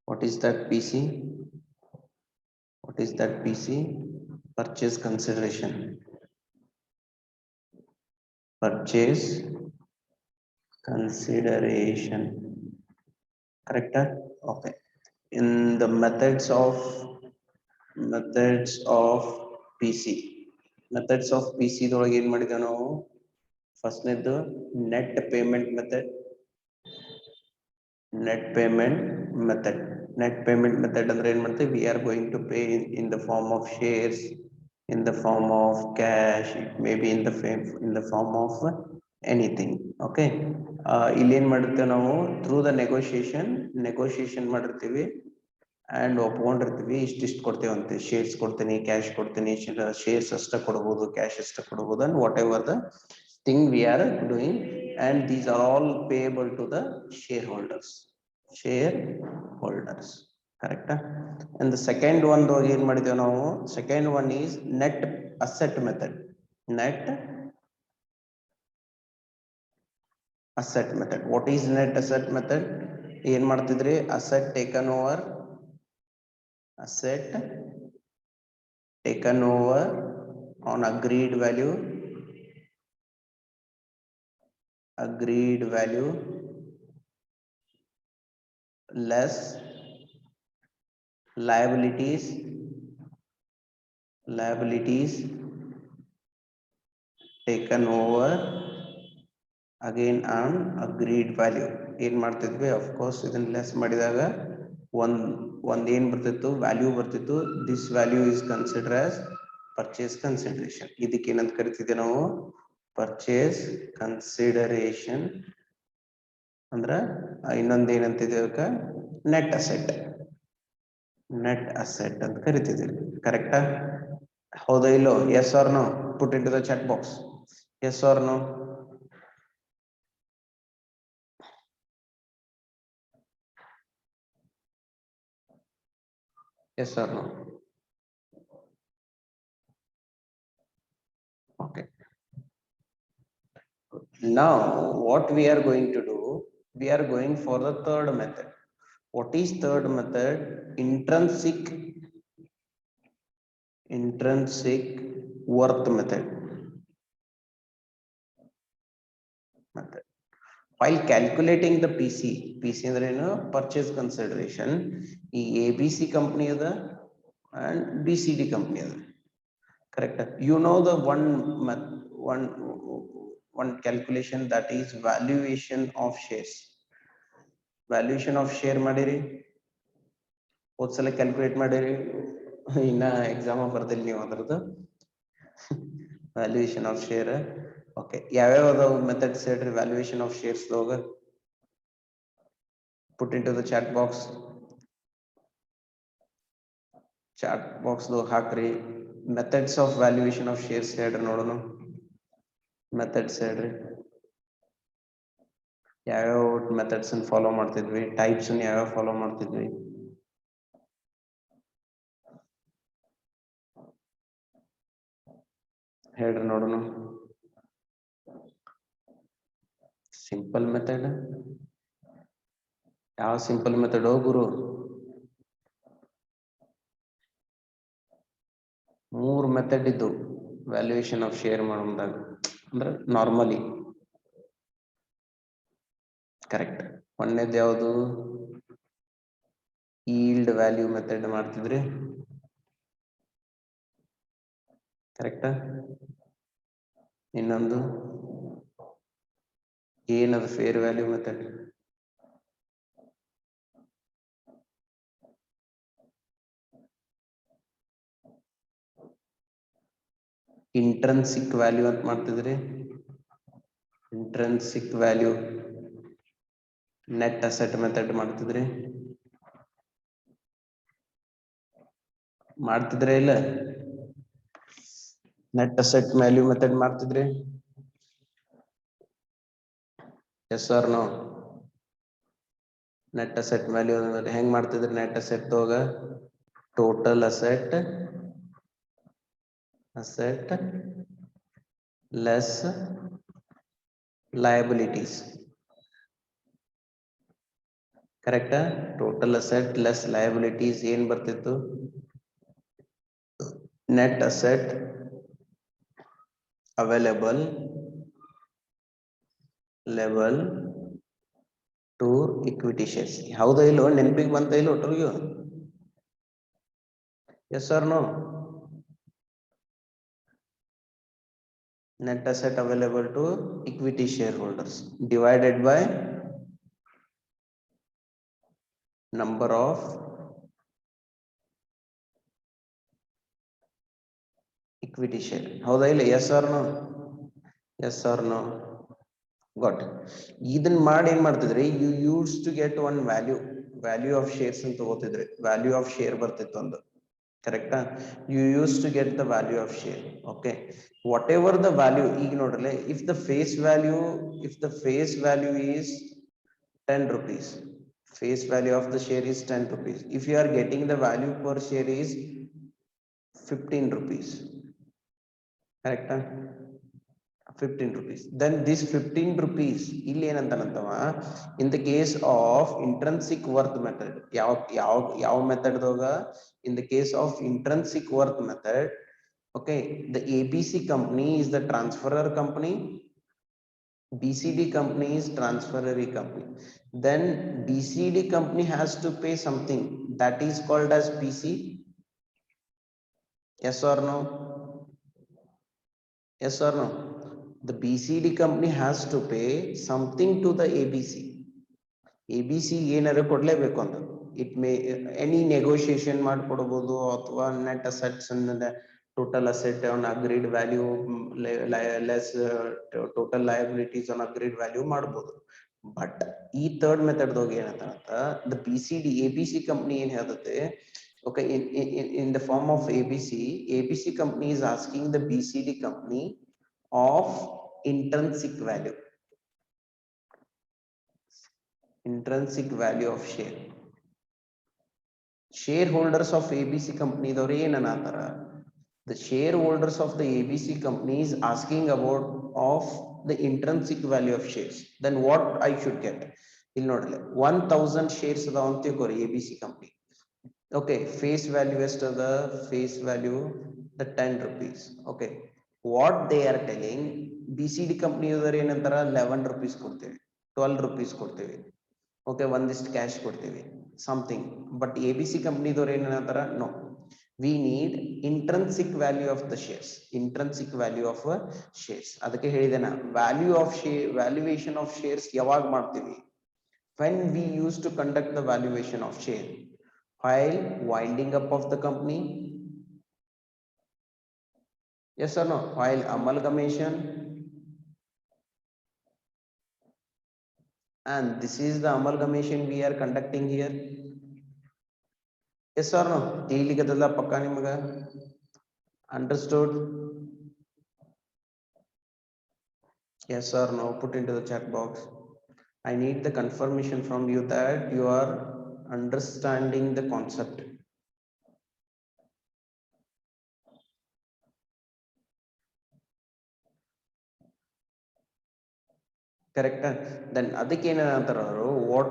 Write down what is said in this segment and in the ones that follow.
What is that PC? What is that PC? Purchase consideration. Purchase consideration. Correct? Okay. In the methods of PC. Methods of PC ದೊಳಗೆ ಏನು ಮಾಡಿದ್ದೇವೆ ನಾವು ಫಸ್ಟ್ನೇದು net payment method. Net payment method. Net payment method ಅಂದ್ರೆ ಏನು ಮಾಡ್ತೀವಿ, we are going to pay in the form of shares, in the form of cash, it may be in the form of anything. Okay, ಇಲ್ಲಿ ಏನು ಮಾಡಿರ್ತೇವೆ ನಾವು through the negotiation ಮಾಡಿರ್ತೀವಿ and ಒಪ್ಕೊಂಡಿರ್ತೀವಿ, ಇಷ್ಟಿಷ್ಟು ಕೊಡ್ತೇವೆ ಅಂತ, ಶೇರ್ಸ್ ಕೊಡ್ತೀನಿ, ಕ್ಯಾಶ್ ಕೊಡ್ತೀನಿ, ಶೇರ್ಸ್ ಅಷ್ಟ ಕೊಡ್ಬೋದು, ಕ್ಯಾಶ್ ಅಷ್ಟ ಕೊಡ್ಬೋದು, and whatever the thing we are doing, and these are all payable to the shareholders. Correct? And the second one though ಏನು ಮಾಡಿದ್ದೇವೆ ನಾವು, second one is net asset method. Net asset method. What is net asset method? ಏನು ಮಾಡ್ತಿದ್ರಿ, asset taken over on agreed value less liabilities taken over again on agreed value. ಏನು ಮಾಡ್ತಿದ್ವಿ, of course ಇದನ್ನ less ಮಾಡಿದಾಗ ಒಂದ್ ಏನ್ ಬರ್ತಿತ್ತು, value ಬರ್ತಿತ್ತು. This value is consider as purchase consideration. ಇದಕ್ಕೆ ಏನಂತ ಕರಿತಿದ್ದೆ ನಾವು, ಪರ್ಚೇಸ್ ಕನ್ಸಿಡರೇಷನ್. ಅಂದ್ರ ಇನ್ನೊಂದು ಏನಂತಿದೆ ಅದಕ್ಕೆ, ನೆಟ್ ಅಸೆಟ್ ಅಂತ ಕರಿತಿದ್ದೀವಿ. ಕರೆಕ್ಟಾ? ಹೌದಾ ಇಲ್ಲೋ? Yes or no? Put into the chat box. Yes or no? Yes or no? Okay. Now what we are going to do, we are going for the third method. What is third method? Intrinsic worth method. While calculating the PC ಅಂದ್ರೆ ಏನು, purchase consideration. ಈ ABC company ಅದ and BCD company ಅದ. Correct? You know the one calculation, that is valuation of shares. Valuation of share ಮಾಡಿರಿ, ಹೋದ್ಸಲ calculate ಮಾಡಿರಿ, ಇನ್ನ exam ಬರ್ದಿಲ್ಲ ನೀವು ಅದ್ರದ್ದು. Valuation of share. ಓಕೆ, ಯಾವ್ಯಾವ ಮೆಥಡ್ಸ್ ಹೇಳ್ರಿ ವ್ಯಾಲ್ಯೂಯೇಷನ್ ಆಫ್ ಶೇರ್ಸ್ ದೊಳಗ? Put into the chat box ಹಾಕ್ರಿ. Methods of valuation of shares ಹೇಳ್ರಿ ನೋಡೋಣ. ಮೆಥಡ್ಸ್ ಹೇಳ್ರಿ, ಯಾವ್ಯಾವ ಮೆಥಡ್ಸ್ ಫಾಲೋ ಮಾಡ್ತಿದ್ವಿ, ಟೈಪ್ಸ್ ಯಾವ್ಯಾವ ಫಾಲೋ ಮಾಡ್ತಿದ್ವಿ? ಹೇಳ್ರಿ ನೋಡೋಣ. ಸಿಂಪಲ್ ಮೆಥಡ್ ಯಾವ ಸಿಂಪಲ್ ಮೆಥಡ್ ಗುರು? 3 ಮೆಥಡ್ ಇದ್ದು ವ್ಯಾಲ್ಯೂಯೇಷನ್ ಆಫ್ ಶೇರ್ ಮಾಡೋದಾಗ, ಅಂದ್ರೆ ನಾರ್ಮಲಿ. ಕರೆಕ್ಟ್. ಒಂದೇದು ಯಾವುದು? ಈಲ್ಡ್ ವ್ಯಾಲ್ಯೂ ಮೆಥಡ್ ಮಾಡ್ತಿದ್ರಿ. ಕರೆಕ್ಟಾ? ಇನ್ನೊಂದು ಏನದು? Fair value method. Intrinsic value ಅಂತ ಮಾಡ್ತಿದ್ರಿ. Intrinsic value. Net asset method ಮಾಡ್ತಿದ್ರಿ. ಮಾಡ್ತಿದ್ರೆ ಇಲ್ಲ? ನೆಟ್ ಅಸೆಟ್ ವ್ಯಾಲ್ಯೂ ಮೆಥಡ್ ಮಾಡ್ತಿದ್ರಿ? Yes or no? Net asset value ಹೆಂಗ್ ಮಾಡ್ತಿದ್ರಿ? ನೆಟ್ ಅಸೆಟ್ ಹೋಗ total asset less liabilities. correct? Total asset less liabilities ಏನ್ ಬರ್ತಿತ್ತು? Net asset available level to equity shares. ಹೌದಾ ಇಲ್ಲೋ ನೆನಪಿಗೆ ಬಂತ ಇಲ್ಲ ಒಟ್ಟರಿಗೂ? Yes or no? Net asset available to equity shareholders divided by number of equity share. ಹೌದಾ ಇಲ್ಲ? Yes or no? Yes or no? Got it. ಇದನ್ನ ಮಾಡಿ ಏನ್ ಮಾಡ್ತಿದ್ರಿ? You used to get one value of shares ಅಂತ ತಗೋತಿದ್ರಿ. Value of share ಬರ್ತಿತ್ತು ಒಂದು. Correct? You used to get the value of share. Okay. Whatever the value, ಈಗ ನೋಡ್ರಲೆ, if the face value is 10 rupees, face value of the share is 10 rupees. If you are getting the value per share is 15 rupees. Correct? 15 rupees. Then this 15 rupees ಇಲ್ಲಿ ಏನಂತಾನಂತವ, in the case of intrinsic worth method, ಯಾವ method ದಾಗ? In the case of intrinsic worth method, okay, the ABC company is the transferor company, BCD company is transferee company. Then BCD company has to pay something that is called as PC. Yes or no? Yes or no? The BCD company has to pay something to the ABC. ABC ಏನಾದ್ರು ಕೊಡ್ಲೇಬೇಕು ಅಂತ. It may any negotiation ಮಾಡ್ಕೊಡ್ಬೋದು, ಅಥವಾ net assets and total asset on agreed value less total liabilities on agreed value ಮಾಡ್ಬೋದು. But ಈ third method ದಾಗ ಏನಂತ, the ABC company ಏನ್ ಹೇಳ್ತದೆ, okay, in the form of ABC company is asking the BCD company of intrinsic value of share. Shareholders of ABC company dore ಏನನ್ನತಾರ, the shareholders of the ABC company is asking about of the intrinsic value of shares. Then what I should get? ಇಲ್ಲಿ ನೋಡ್ರಲೆ, 1000 shares ಅದಾವ ಅಂತ ತಿಳ್ಕೊರಿ ABC company. Okay, face value ಎಷ್ಟದ? Face value the 10 rupees. Okay, what they are telling, BCD company ಅವರು ಏನಂತಾರ, 11 rupees ಕೊಡ್ತೇವೆ, 12 rupees ಕೊಡ್ತೇವೆ. Okay, ಒಂದಿಷ್ಟು cash ಕೊಡ್ತೇವೆ, something. But ABC company ದವರು ಏನಂತಾರ, no, we need intrinsic value of the shares. Intrinsic value of shares. ಅದಕ್ಕೆ ಹೇಳಿದೆ ನಾ, valuation of shares ಯಾವಾಗ ಮಾಡ್ತೀವಿ? When we used to conduct the valuation of share while winding up of the company. Yes or no? While amalgamation. And this is the amalgamation we are conducting here. Yes or no? ತಿಳಿಗದಲ್ಲ ಪಕ್ಕ ನಿಮಗ? Understood? Yes or no? Put into the chat box. I need the confirmation from you that you are understanding the concept. Correct? Then ಅದಕ್ಕೆ ಏನಂತಾರ ಅವರು, what?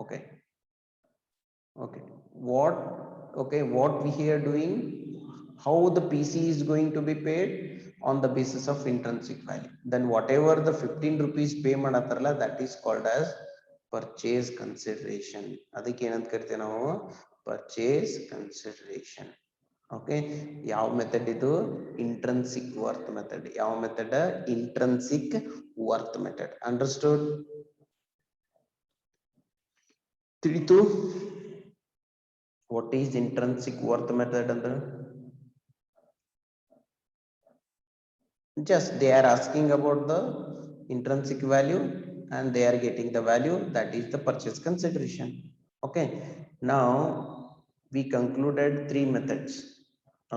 Okay. What we here doing, how the PC is going to be paid on the basis of intrinsic value. Then whatever the 15 rupees pay ಮಾಡತಾರಲ್ಲ, that is called as purchase consideration. ಅದಕ್ಕೆ ಏನಂತ ಕರಿತೇವೆ ನಾವು? Purchase consideration. Okay, ಯಾವ method ಇದು? Intrinsic worth method. ಯಾವ method? Intrinsic worth method. Understood? ತಿಳಿತು? What is intrinsic worth method ಅಂದ್ರೆ? Just they are asking about the intrinsic value and they are getting the value, that is the purchase consideration. Okay, now we concluded 3 methods.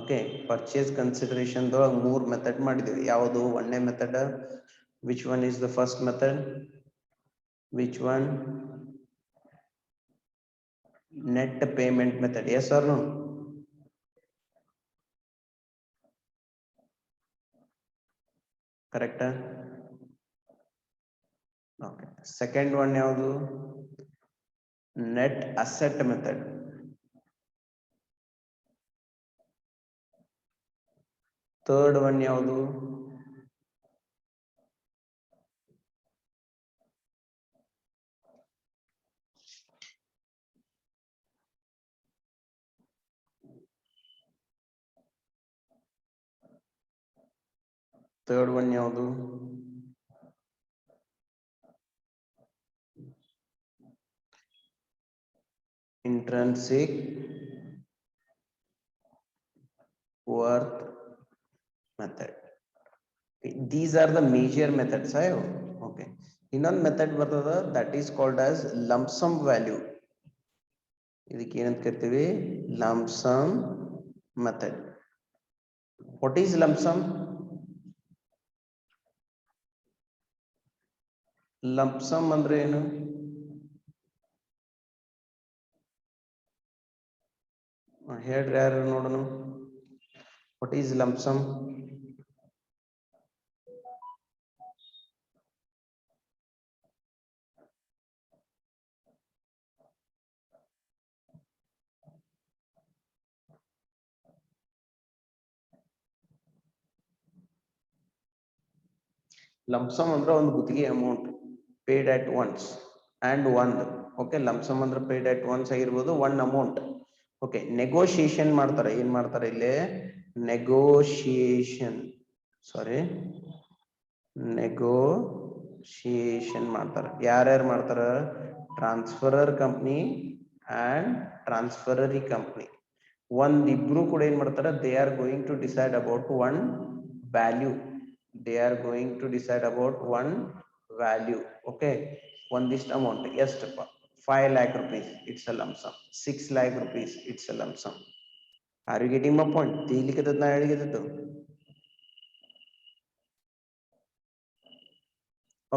Okay, purchase consideration do 3 method ಮಾಡಿದೀವಿ. ಯಾವುದು? ಒಂದನೇ method. Which one is the first method? Which one? Net payment method. Yes or no? Correct? Okay. Second one ಯಾವುದು? net asset method. Third one yaudu? Third one yaudu? Intrinsic worth method. These are the major methods. Okay. Innೊಂದು method ಬರ್ತದ, that is called as lump sum value. ಇದಕ್ಕೆ ಏನಂತ ಕರಿತೀವಿ? Lump sum method. What is lump sum? Lump sum ಅಂದ್ರೆ ಏನು? ಹೇಳ್ರಿ ಯಾರು ನೋಡೋಣ. What is lump sum? Lump sum ಅಂದ್ರೆ ಒಂದು ಗುತ್ತಿಗೆ amount paid at once and one. Okay, lump sum ಅಂದ್ರೆ paid at once ಆಗಿರ್ಬೋದು, one amount. Okay, negotiation ಮಾಡ್ತಾರೆ. ಏನ್ ಮಾಡ್ತಾರೆ ಇಲ್ಲಿ? negotiation ಮಾಡ್ತಾರೆ. ಯಾರ್ಯಾರು ಮಾಡ್ತಾರ? Transferor company and transferee company. ಒಂದಿಬ್ರು ಕೂಡ ಏನ್ ಮಾಡ್ತಾರ? They are going to decide about one value. They are going to decide about one value. Okay, ಒಂದಿಷ್ಟ amount ಎಷ್ಟಪ್ಪ? 5 lakh rupees, it's a lump sum. 6 lakh rupees, it's a lump sum. Are you getting my point? ತಿಳಿಲಿಕ್ಕೆ ನಾ ಹೇಳಿದ್ದು.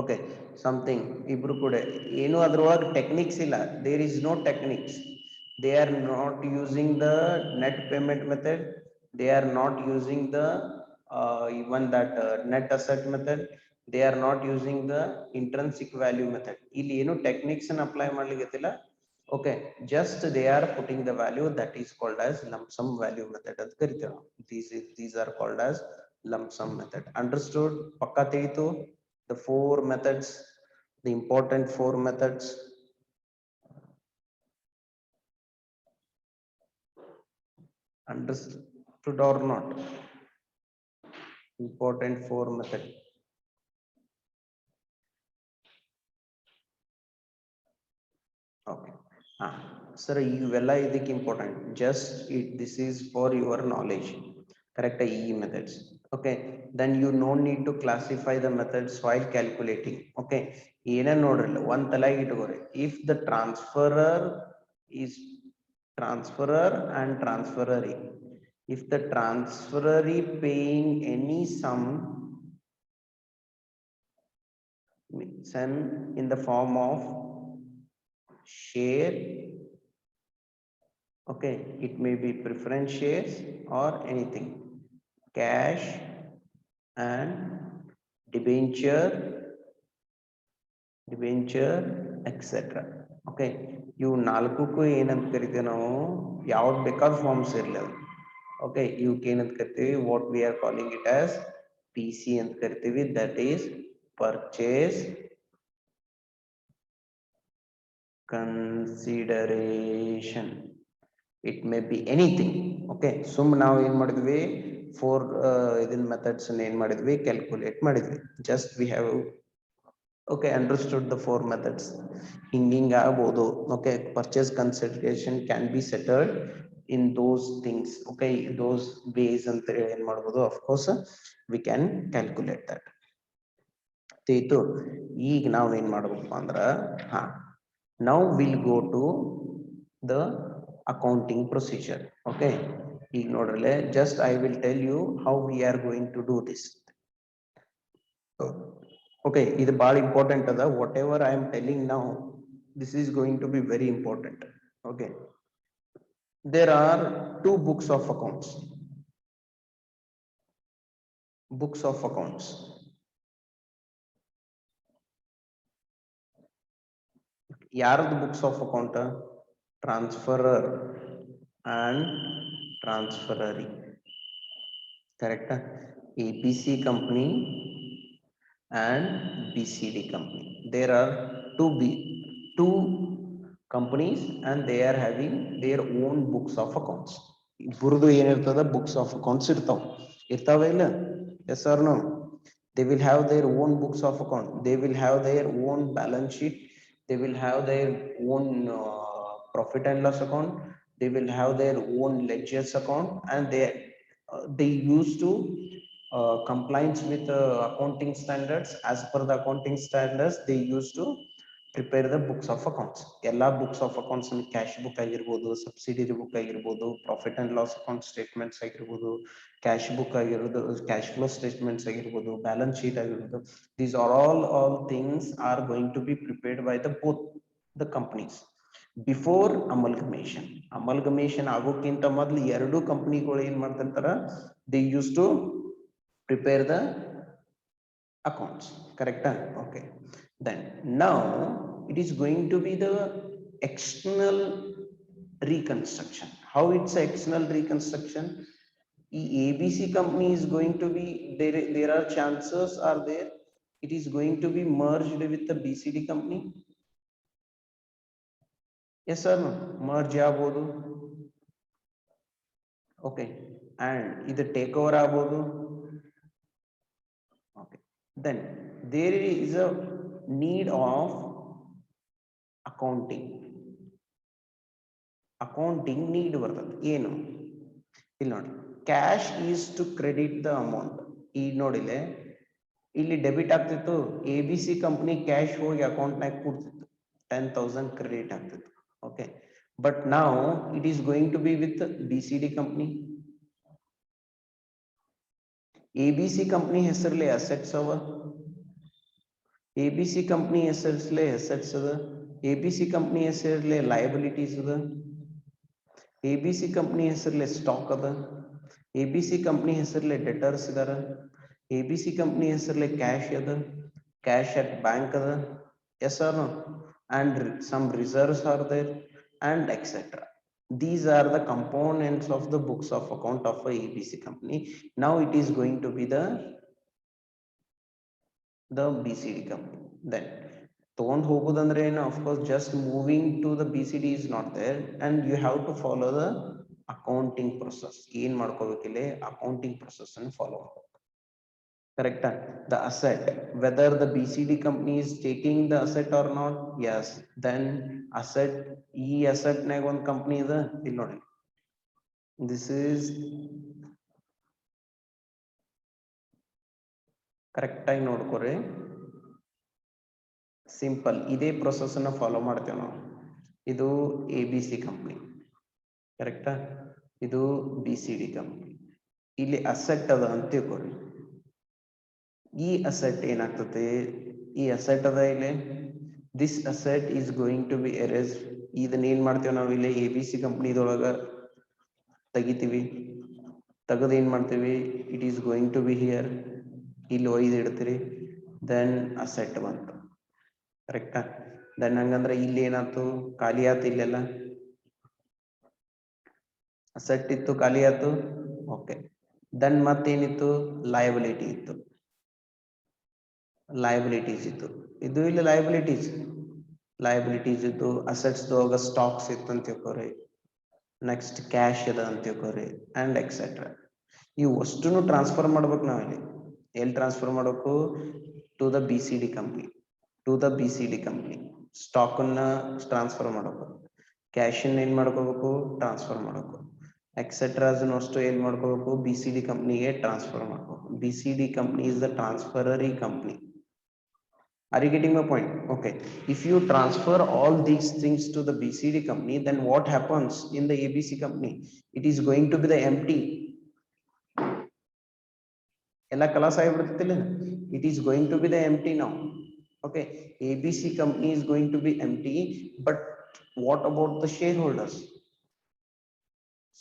Okay, something ibru kude enu adrolage techniques illa, there is no techniques. They are not using the net payment method, they are not using the even that net asset method, they are not using the intrinsic value method. Illi enu techniques an apply madligetilla. Okay, just they are putting the value, that is called as lump sum value method ant kariteva. These are called as lump sum method. Understood? Pakka ತಿಳಿತು? The four methods, the important four methods. Understood or not? Important four method. Okay. Sir, ivella idike important. Just this is for your knowledge. Correct? E methods. Okay, then you no need to classify the methods while calculating. Okay, ಏನೇ ನೋಡ್ರಲ್ಲ ಒಂದ್ ತಲೆಗೆ ಇಟ್ಕೋರಿ. If the transferor is transferor and transferee, if the transferee paying any sum in the form of share, okay, it may be preference shares or anything, cash and debenture, etc. Okay, you ನಾಲ್ಕಕ್ಕೂ ಏನಂತ ಕರಿತೀವಿ ನಾವು? ಯಾವ್ದು ಬೇಕಾದ forms ಇರಲಿ. Okay, you ಏನಂತ ಕರಿತೀವಿ? What we are calling it as PC ಅಂತ ಕರಿತೀವಿ, that is purchase consideration. It may be anything. Okay, ನಾವು ಏನ್ ಮಾಡಿದ್ವಿ? Four ಇದನ್ ಮೆಥಡ್ಸ್ ಏನ್ ಮಾಡಿದ್ವಿ? ಕ್ಯಾಲ್ಕುಲೇಟ್ ಮಾಡಿದ್ವಿ. Just we have okay understood the four methods. Hinging agbodu. Okay, purchase consideration can be settled in those things. Okay, those ways anta ಏನು ಮಾಡಬಹುದು? Of course we can calculate that. ತಿಳಿತು? ಈಗ ನಾವು ಏನು ಮಾಡಬೇಕು ಅಂದ್ರ now we'll go to the accounting procedure. Okay, ಈಗ ನೋಡ್ರಲೆ just I will tell you how we are going to do this. Okay, ಇದು ಭಾಳ important ಅದ. Whatever I am telling now, this is going to be very important. Okay, there are two books of accounts. Books of accounts. ಯಾರದು books of account? Transferor and transferee. Correct? ABC company and BCD company. There are two companies and they are having their own books of accounts. ಇಬ್ಬರದು ಏನಿರ್ತದ books of accounts ಇರ್ತಾವ ಇಲ್ಲ? Yes or no? They will have their own books of account. They will have their own balance sheet. They will have their own profit and loss account. They will have their own ledgers account, and they used to compliance with accounting standards. As per the accounting standards, they used to prepare the books of accounts. Ella books of accounts in cash book agirbodu, subsidiary book agirbodu, profit and loss account statements agirbodu, cash book agirbodu, cash flow statements agirbodu, balance sheet agirbodu. These are all things are going to be prepared by the both the companies before amalgamation. Amalgamation ಆಗೋಕ್ಕಿಂತ ಮೊದಲು ಎರಡು ಕಂಪನಿಗಳು ಏನ್ ಮಾಡ್ತಿರ್ತಾರ, they used to prepare the accounts. Correct? Okay. Then now it is going to be the external reconstruction. How it's external reconstruction? ABC company is going to be there are chances are there it is going to be merged with the BCD company. Yes or no? Merge ಆಗ್ಬೋದು. Okay. And ಇದು take over ಆಗ್ಬೋದು. Okay. Then there is a need of accounting need ಬರ್ತದೆ. ಏನು ಇಲ್ಲಿ ನೋಡಿ, cash is to credit the amount. ಈಗ ನೋಡಿಲೆ ಇಲ್ಲಿ ಡೆಬಿಟ್ ಆಗ್ತಿತ್ತು, ABC ಕಂಪನಿ ಕ್ಯಾಶ್ ಹೋಗಿ ಅಕೌಂಟ್ ನಾಗ ಕೊಡ್ತಿತ್ತು, 10,000 ಕ್ರೆಡಿಟ್ ಆಗ್ತಿತ್ತು. ಓಕೆ, ಬಟ್ ನಾವು it is going to be with BCD company. ABC company ಹೆಸರಲ್ಲಿ ಅಸೆಟ್ಸ್ ಅವ, ABC ಕಂಪನಿ ಹೆಸರಲ್ಲಿ ಅಸೆಟ್ಸ್ ಅದ, ABC ಕಂಪನಿ ಹೆಸರಲ್ಲಿ ಲಯಬಿಲಿಟೀಸ್ ಅದ, ABC ಕಂಪನಿ ಹೆಸರಲ್ಲಿ ಸ್ಟಾಕ್ ಅದ, ABC ಕಂಪನಿ ಹೆಸರಲ್ಲಿ ಡೆಟರ್ಸ್ ಇದಾರ, ABC ಕಂಪನಿ ಹೆಸರಲ್ಲಿ ಕ್ಯಾಶ್ ಅದ, ಕ್ಯಾಶ್ ಅಟ್ ಬ್ಯಾಂಕ್ ಅದ. Yes or no? And some reserves are there and etc. These are the components of the books of account of a ABC company. Now it is going to be the BCD company. Then ತಗೊಂಡು ಹೋಗೋದಂದ್ರೆ ಏನು, of course just moving to the BCD is not there, and you have to follow the accounting process. ಏನ್ ಮಾಡ್ಕೋಬೇಕಿಲ್ಲ, accounting process ಅನ್ನು follow ಮಾಡಬೇಕು. Correct? The asset, whether the BCD company is taking the asset or not, yes, then asset, ಈ asset ನಾಗ ಒಂದು company ಇದೆ ಇಲ್ಲಿ ನೋಡಿ, this is correct ಆಗಿ ನೋಡ್ಕೊರಿ, ಸಿಂಪಲ್ ಇದೇ ಪ್ರೊಸೆಸ್ ಅನ್ನ ಫಾಲೋ ಮಾಡ್ತೇವೆ ನಾವು. ಇದು ABC ಕಂಪನಿ, ಕರೆಕ್ಟಾ, ಇದು BCD ಕಂಪನಿ, ಇಲ್ಲಿ ಅಸೆಟ್ ಅದ ಅಂತ ತಿಳ್ಕೊರಿ. ಈ ಅಸೆಟ್ ಏನಾಗ್ತದೆ, ಈ ಅಸೆಟ್ ಅದ ಇಲ್ಲಿ, this asset is going to be erase. ಇದನ್ನ ಏನ್ ಮಾಡ್ತೇವೆ ನಾವು ಇಲ್ಲಿ ABC ಕಂಪನಿದೊಳಗ ತೆಗಿತೀವಿ, ತೆಗೆದು ಏನ್ ಮಾಡ್ತೀವಿ, it is going to be here, ಇಲ್ಲಿ ಒಯ್ದು ಇಡ್ತೀರಿ, ದೆನ್ ಅಸೆಟ್ ಬಂತು. ಕರೆಕ್ಟಾ? ದೆನ್ ಹಂಗಂದ್ರೆ ಇಲ್ಲಿ ಏನಾಯ್ತು, ಖಾಲಿ ಆಯ್ತು, ಇಲ್ಲೆಲ್ಲ ಅಸೆಟ್ ಇತ್ತು, ಖಾಲಿ ಆಯ್ತು. ಓಕೆ, ದೆನ್ ಮತ್ತೇನಿತ್ತು, ಲಯಬಿಲಿಟಿ ಇತ್ತು, ಲಯಬಿಲಿಟೀಸ್ ಇತ್ತು, ಇದು ಇಲ್ಲಿ ಲಯಬಿಲಿಟೀಸ್ ಇತ್ತು. ಅಸೆಟ್ಸ್ ದೊಳಗ ಸ್ಟಾಕ್ಸ್ ಇತ್ತು ಅಂತ ತಿಳ್ಕೊರಿ, ನೆಕ್ಸ್ಟ್ ಕ್ಯಾಶ್ ಅದ ಅಂತ ತಿಳ್ಕೊರಿ, ಅಂಡ್ ಎಕ್ಸೆಟ್ರಾ. ಇವು ಅಷ್ಟನ್ನು ಟ್ರಾನ್ಸ್ಫರ್ ಮಾಡ್ಬೇಕು ನಾವಿಲ್ಲಿ. ಎಲ್ಲಿ ಟ್ರಾನ್ಸ್ಫರ್ ಮಾಡಬೇಕು, to the BCD company, stock ಅನ್ನ ಟ್ರಾನ್ಸ್ಫರ್ ಮಾಡಬೇಕು, ಕ್ಯಾಶ್ ಅನ್ನ ಏನ್ ಮಾಡ್ಕೋಬೇಕು, ಟ್ರಾನ್ಸ್ಫರ್ ಮಾಡಬೇಕು, ಎಕ್ಸೆಟ್ರಾಸ್ ಅಷ್ಟು ಏನ್ ಮಾಡ್ಕೋಬೇಕು, BCD ಕಂಪನಿಗೆ ಟ್ರಾನ್ಸ್ಫರ್ ಮಾಡಬೇಕು. BCD company is the transferee company. Are you getting my point? Okay, if you transfer all these things to the BCD company, then what happens in the ABC company? It is going to be the empty. Ella class I it is going to be the empty now. Okay, ABC company is going to be empty, but what about the shareholders?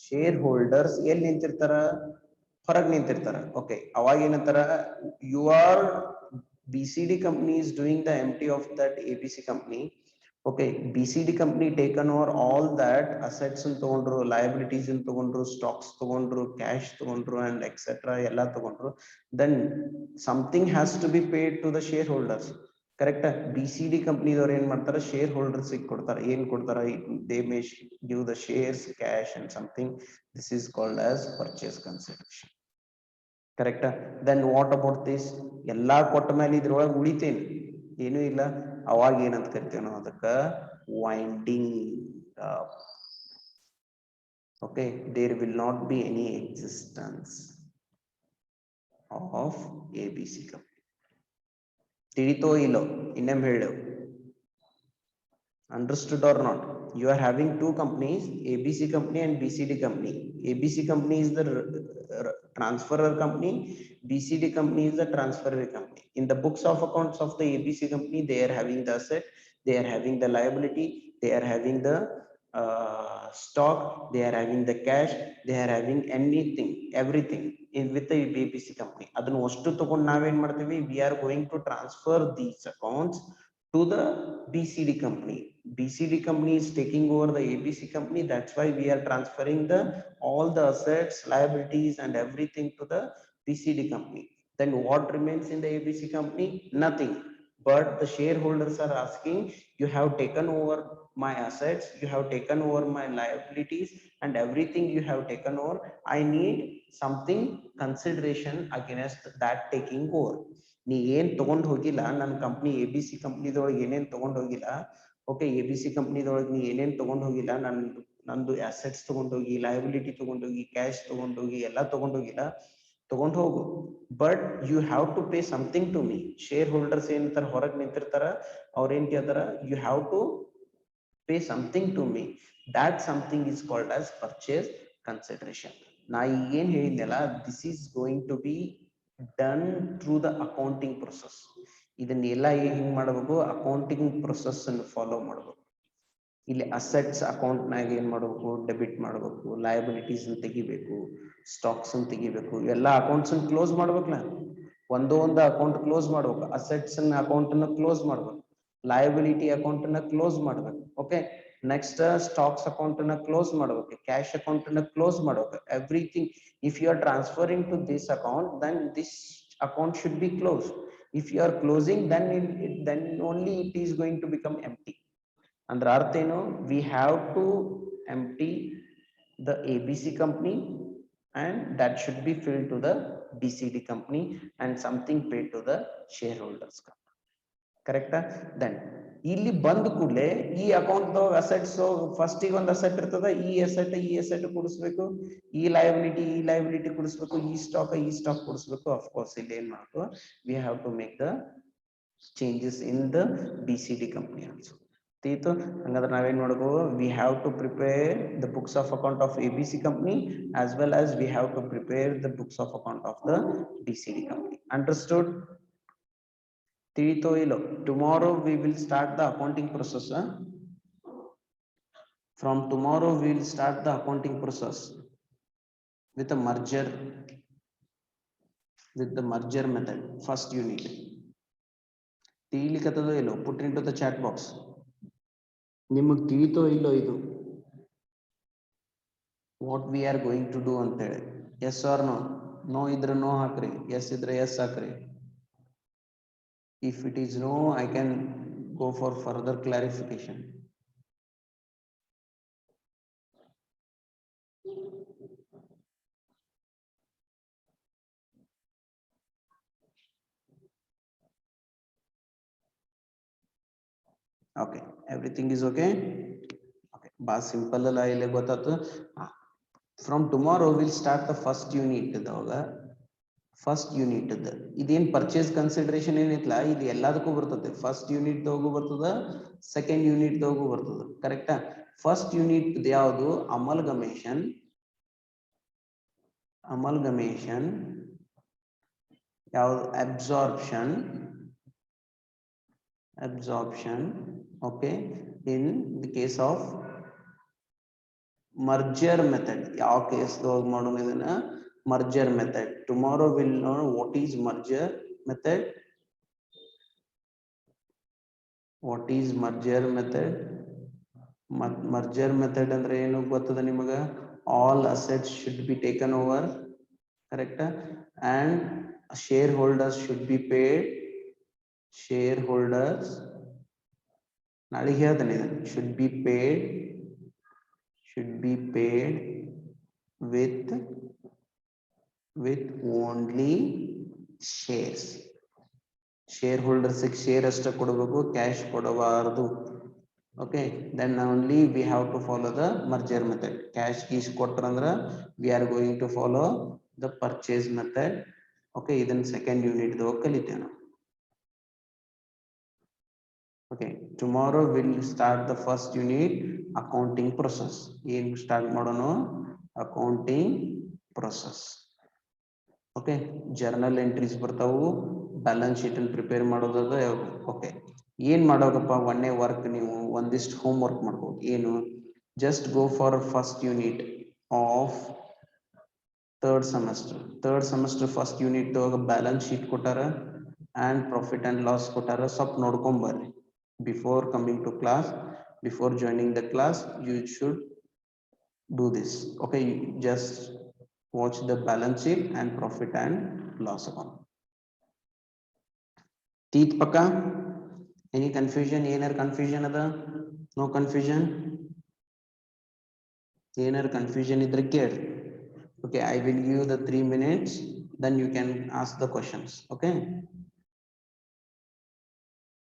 Shareholders ಎಲ್ಲಿ ನಿಂತಿರ್ತಾರ, ಹೊರಗೆ ನಿಂತಿರ್ತಾರ. Okay, ಅವಾಗ ಏನಂತಾರ, you are BCD company is doing the empty of that ABC company, Okay, BCD company taken over all that assets and togondru, liabilities and togondru, stocks togondru, cash togondru, and etc. ella togondru, then something has to be paid to the shareholders. Correct? BCD company davaru en ಮಾಡ್ತಾರೆ, shareholders ಗೆ ಕೊಡ್ತಾರೆ. ಏನು ಕೊಡ್ತಾರೆ? They may give the shares, cash and something. This is called as purchase consideration. Correct? Then what about this? ಎಲ್ಲಾ ಕೊಟ್ಟ ಮೇಲೆ ಇದ್ರೊಳಗೆ ಉಳಿತೇನೆ ಏನೂ ಇಲ್ಲ, ಅವಾಗ ಏನಂತ ಕರಿತೀವಿ ನಾವು ಅದಕ್ಕ? winding up. Okay, there will not be any existence of ABC company. ತಿಳಿತೋ ಇಲ್ಲೋ? ಇನ್ನೊಮ್ಮೆ ಹೇಳು. Understood or not? You are having two companies, ABC company and BCD company. ABC company is the transferor company, BCD company is the transferor company. In the books of accounts of the ABC company, they are having the asset, they are having the liability, they are having the stock, they are having the cash, they are having anything, everything in with the ABC company. Adannu ಅಷ್ಟು ತಗೊಂಡು ನಾವೇನ್ ಮಾಡ್ತೀವಿ? We are going to transfer these accounts to the BCD company. BCD company is taking over the ABC company. That's why we are transferring the all the assets, liabilities and everything to the BCD company. Then what remains in the ABC company? Nothing. But the shareholders are asking, you have taken over my assets, you have taken over my liabilities and everything you have taken over. I need something consideration against that taking over. ನೀ ಏನ್ ತಗೊಂಡ್ ಹೋಗಿಲ್ಲ, ನನ್ನ company ABC ಕಂಪ್ನಿದೊಳಗೆ ಏನೇನ್ ತಗೊಂಡ್ ಹೋಗಿಲ್ಲ. Okay, ABC ಕಂಪ್ನಿದೊಳಗೆ ನೀ ಏನೇನ್ ತಗೊಂಡ್ ಹೋಗಿಲ್ಲ, ನಂದು ಅಸೆಟ್ಸ್ ತಗೊಂಡೋಗಿ, ಲಯಬಿಲಿಟಿ ತಗೊಂಡೋಗಿ, ಕ್ಯಾಶ್ ತಗೊಂಡೋಗಿ, ಎಲ್ಲ ತಗೊಂಡೋಗಿಲ್ಲ, ತಗೊಂಡ್ ಹೋಗು. But you have to pay something to me. Share holders ಏನಂತಾರ, ಹೊರಗೆ ನಿಂತಿರ್ತಾರ, ಅವ್ರೇನ್ ಕೇಳ್ತಾರ? You have to pay something to me. That something is called as purchase consideration. ನಾ ಏನ್ ಹೇಳಿದ್ನಲ್ಲ, this is going to be done through the accounting process. ಇದನ್ನೆಲ್ಲ ಹೆಂಗ್ ಮಾಡಬೇಕು? ಅಕೌಂಟಿಂಗ್ ಪ್ರೊಸೆಸ್ ಅನ್ನು ಫಾಲೋ ಮಾಡಬೇಕು. ಇಲ್ಲಿ ಅಸೆಟ್ಸ್ ಅಕೌಂಟ್ ನಾಗ ಏನ್ ಮಾಡಬೇಕು? ಡೆಬಿಟ್ ಮಾಡಬೇಕು, ಲಯಬಿಲಿಟೀಸ್ ತೆಗಿಬೇಕು, ಸ್ಟಾಕ್ಸ್ ತೆಗಿಬೇಕು, ಎಲ್ಲ ಅಕೌಂಟ್ಸ್ ಕ್ಲೋಸ್ ಮಾಡ್ಬೇಕಲ್ಲ. ಒಂದೊಂದು ಅಕೌಂಟ್ ಕ್ಲೋಸ್ ಮಾಡ್ಬೇಕು. ಅಸೆಟ್ಸ್ ಅಕೌಂಟ್ ಅನ್ನು ಕ್ಲೋಸ್ ಮಾಡ್ಬೇಕು, ಲಯಬಿಲಿಟಿ ಅಕೌಂಟ್ ಅನ್ನ ಕ್ಲೋಸ್ ಮಾಡ್ಬೇಕು. ಓಕೆ, ನೆಕ್ಸ್ಟ್ ಸ್ಟಾಕ್ಸ್ ಅಕೌಂಟ್ ಅನ್ನ ಕ್ಲೋಸ್ ಮಾಡ್ಬೇಕು, ಕ್ಯಾಶ್ ಅಕೌಂಟ್ ಅನ್ನ ಕ್ಲೋಸ್ ಮಾಡ್ಬೇಕು. Everything, if you are transferring to this account, then this account should be closed. If you are closing, then only it is going to become empty. ಅಂದ್ರೆ ಅರ್ಥ ಏನು? We have to empty the ABC company and that should be filled to the BCD company and something paid to the shareholders company. ಕರೆಕ್ಟಾ? Then ಇಲ್ಲಿ ಬಂದ ಕೂಡಲೇ ಈ account assets, first ಈಗ ಒಂದು ಅಸೆಟ್ ಇರ್ತದ, ಈ ಅಸೆಟ್ ಕೂಡಿಸ್ಬೇಕು, ಈ ಲಯಬಿಲಿಟಿ ಕೂಡಿಸ್ಬೇಕು, ಈ ಸ್ಟಾಕ್ ಕೂಡಿಸ್ಬೇಕು. ಅಫ್ಕೋರ್ಸ್ ಇಲ್ಲಿ ಏನ್ ಮಾಡ್ಬೇಕು? We have to make the changes in the BCD company also. ತೀತು ಹಂಗಾದ್ರೆ ನಾವೇನ್ ಮಾಡಬೇಕು? We have to prepare the books of account of ABC company as well as we have to prepare the books of account of the BCD company. Understood? ತಿಳಿತೋ ಇಲ್ಲೋ? Tomorrow we will start the accounting process. From tomorrow we will start the accounting process with the merger method. First unit. ತಿಳಿಲಿಕತ್ತದೋ ಇಲ್ಲೋ? Put into the chat box. ನಿಮಗೆ ತಿಳಿತೋ ಇಲ್ಲೋ ಇದು? What we are going to do ಅಂತ ಹೇಳಿ. Yes or no? No ಇದ್ರೆ no ಹಾಕ್ರಿ, yes ಇದ್ರೆ yes ಹಾಕ್ರಿ. If it is no, I can go for further clarification. Okay, everything is okay? Okay, bas simple alla ile gottatu. From tomorrow we'll start the first unit idaga. First unit ಇದೇನ್ purchase consideration ಏನೈತ್ಲಾ, ಇದು ಎಲ್ಲದಕ್ಕೂ ಬರ್ತದೆ. First unit ದೋಗು ಬರ್ತದ, second unit ದೋಗು ಬರ್ತದ. ಕರೆಕ್ಟಾ? First unit ಯಾವುದು? ಅಮಲ್ಗಮೇಷನ್ ಯಾವುದು? Absorption. Okay, in the case of merger method. ಯಾವ ಕೇಸ್ ಮಾಡೋಣ ಇದನ್ನ? merger method. Tomorrow we'll know what is merger method. What is merger method? Merger method ಅಂದ್ರೆ ಏನು ಗೊತ್ತದ ನಿಮಗ? All assets should be taken over, correct? And shareholders should be paid. Shareholders ನಾಳೆಗೆ ಹೇಳ್ತೇನೆ should be paid with only shares. Shareholders share ಅಷ್ಟೇ ಕೊಡಬೇಕು, cash ಕೊಡಬಾರದು. Okay, then only we have to follow the merger method. Cash is ಕೊಟ್ರಂದ್ರ we are going to follow the purchase method. Okay, ಇದನ್ನ second unit ದಾಗ ಕಲಿತೇವೆ ನಾವು. Okay, tomorrow we'll start the first unit, accounting process. ಏನು start ಮಾಡೋಣ? Accounting process. Okay, journal entries ಬರ್ತಾವು, balance sheet ಅನ್ನು prepare ಮಾಡೋದದ. Okay, ಏನ್ ಮಾಡೋಗಪ್ಪ ಒಂದೇ work ನೀವು ಒಂದಿಷ್ಟು ಹೋಮ್ ವರ್ಕ್ ಮಾಡ್ಬೋದು. ಏನು? just go for first unit of third semester first unit ದಾಗ balance sheet ಕೊಟ್ಟಾರ and profit and loss ಕೊಟ್ಟಾರ. ಸ್ವಲ್ಪ ನೋಡ್ಕೊಂಡ್ ಬರ್ರಿ. Before coming to class, before joining the class, you should do this. Okay, you just watch the balance sheet and profit and loss account. Teeth paka? Any confusion? ಏನಾರ confusion ಅದ? No confusion? ಏನಾರ confusion ಇದ್ರೆ ಕೇಳಿ. Okay, I will give you the 3 minutes, then you can ask the questions. Okay.